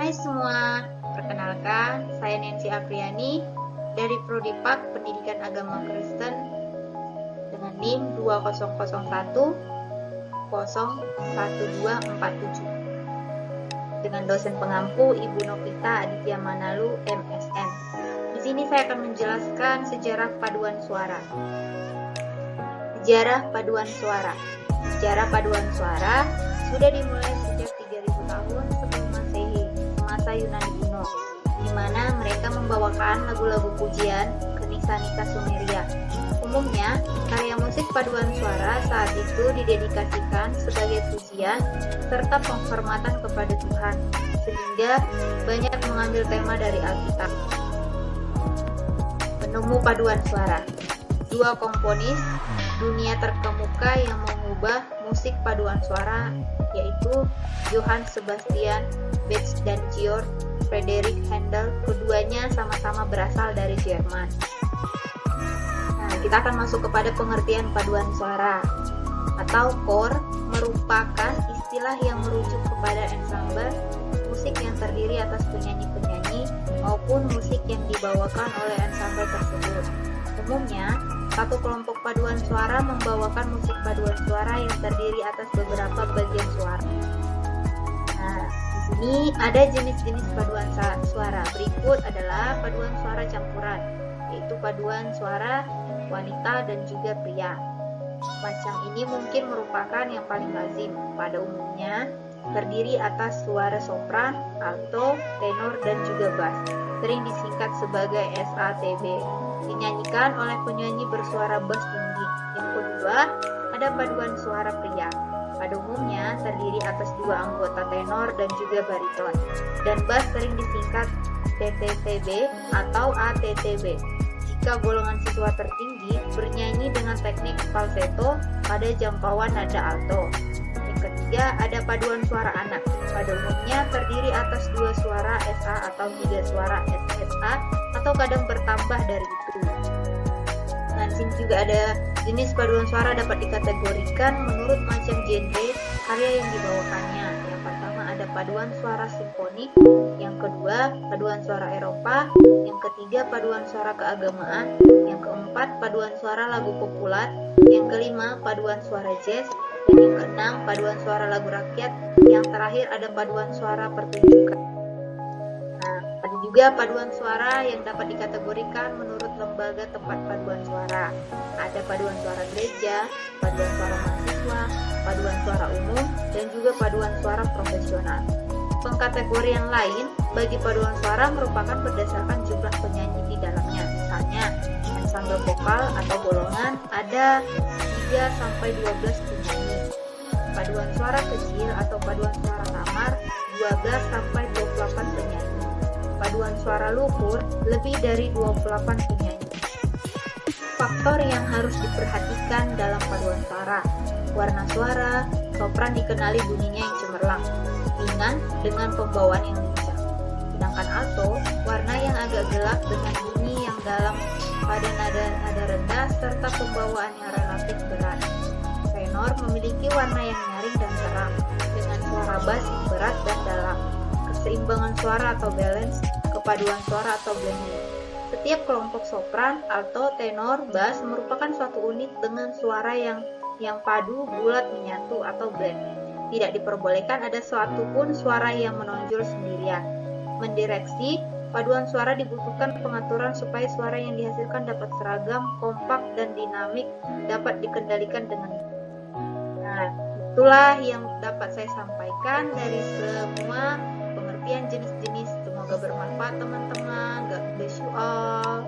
Hai semua, perkenalkan saya Nancy Apriani dari Prodi Pak Pendidikan Agama Kristen dengan NIM 2001 01247 dengan dosen pengampu Ibu Novita Aditya Manalu MSN. Di sini saya akan menjelaskan sejarah paduan suara. Sejarah paduan suara. Sejarah paduan suara sudah dimulai sejak 3000 tahun sebelum Masehi, semasa Yunani kuno, di mana mereka membawakan lagu-lagu pujian ke nisa-nisa Sumeria. Umumnya, karya musik paduan suara saat itu didedikasikan sebagai pujian serta penghormatan kepada Tuhan, sehingga banyak mengambil tema dari Alkitab. Penemu paduan suara. Dua komponis dunia terkemuka yang mengubah musik paduan suara, yaitu Johann Sebastian Bach dan Georg Friedrich Händel. Keduanya sama-sama berasal dari Jerman. Nah, kita akan masuk kepada pengertian paduan suara atau kor, merupakan istilah yang merujuk kepada ensemble musik yang terdiri atas penyanyi-penyanyi maupun musik yang dibawakan oleh ensemble tersebut. Umumnya, satu kelompok paduan suara membawakan musik paduan suara yang terdiri atas beberapa bagian suara. Nah, di sini ada jenis-jenis paduan suara. Berikut adalah paduan suara campuran, yaitu paduan suara wanita dan juga pria. Macam ini mungkin merupakan yang paling lazim. Pada umumnya, terdiri atas suara sopran, alto, tenor, dan juga bass. Sering disingkat sebagai SATB. Dinyanyikan oleh penyanyi bersuara bass tinggi. Yang kedua, ada paduan suara pria. Pada umumnya terdiri atas dua anggota tenor dan juga bariton. Dan bass sering disingkat TTTB atau ATTB. Jika golongan siswa tertinggi bernyanyi dengan teknik falsetto pada jangkauan nada alto. Yang ketiga, ada paduan suara anak. Pada umumnya terdiri atas dua suara SA atau tiga suara SSA atau kadang bertambah dari itu. Nah, di sini juga ada jenis paduan suara dapat dikategorikan menurut macam genre karya yang dibawakannya. Yang pertama ada paduan suara simfonik, yang kedua paduan suara Eropa, yang ketiga paduan suara keagamaan, yang keempat paduan suara lagu populer, yang kelima paduan suara jazz, dan yang keenam paduan suara lagu rakyat, yang terakhir ada paduan suara pertunjukan. Nah, ada juga paduan suara yang dapat dikategorikan menurut lembaga tempat paduan suara. Ada paduan suara gereja, paduan suara mahasiswa, paduan suara umum, dan juga paduan suara profesional. Pengkategorian lain bagi paduan suara merupakan berdasarkan jumlah penyanyi di dalamnya. Misalnya, ensemble vokal atau golongan ada 3-12 penyanyi. Paduan suara kecil atau paduan suara kamar 12-28 penyanyi. Paduan suara luhur lebih dari 28 penyanyi. Faktor yang harus diperhatikan dalam paduan suara. Warna suara, sopran dikenali bunyinya yang cemerlang, ringan dengan pembawaan yang lincah. Sedangkan alto, warna yang agak gelap dengan bunyi yang dalam pada nada rendah serta pembawaan yang relatif berat. Tenor memiliki warna yang nyaring dan terang dengan suara bass yang berat dan dalam. Keseimbangan suara atau balance, kepaduan suara atau blending. Setiap kelompok sopran, alto, tenor, bass merupakan suatu unit dengan suara yang padu, bulat, menyatu atau blend. Tidak diperbolehkan ada suatu pun suara yang menonjol sendirian. Mendireksi paduan suara dibutuhkan pengaturan supaya suara yang dihasilkan dapat seragam, kompak, dan dinamik dapat dikendalikan dengan. Nah, itulah yang dapat saya sampaikan dari semua pengertian jenis-jenis. Semoga bermanfaat teman-teman. God bless you all.